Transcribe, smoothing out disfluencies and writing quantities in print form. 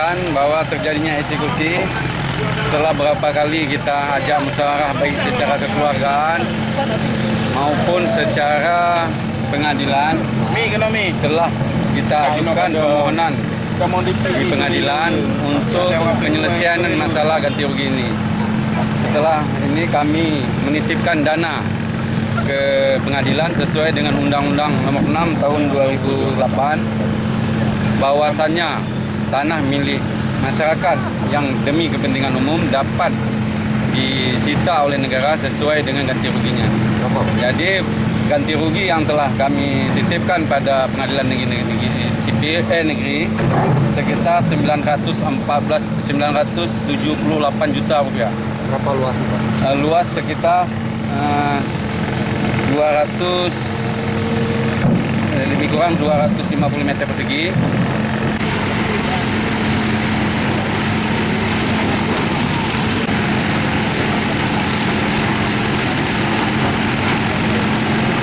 menyatakan bahwa terjadinya eksekusi setelah berapa kali kita ajak musyawarah baik secara kekeluargaan maupun secara pengadilan telah kita ajukan permohonan di pengadilan untuk penyelesaian masalah ganti rugi ini. Setelah ini kami menitipkan dana ke pengadilan sesuai dengan Undang-Undang Nomor 6 Tahun 2008 bahwasannya tanah milik masyarakat yang demi kepentingan umum dapat disita oleh negara sesuai dengan ganti ruginya. Jadi ganti rugi yang telah kami titipkan pada Pengadilan Negeri sekitar 978 juta rupiah. Berapa luas Pak? Luas sekitar 200 lebih kurang 250 meter persegi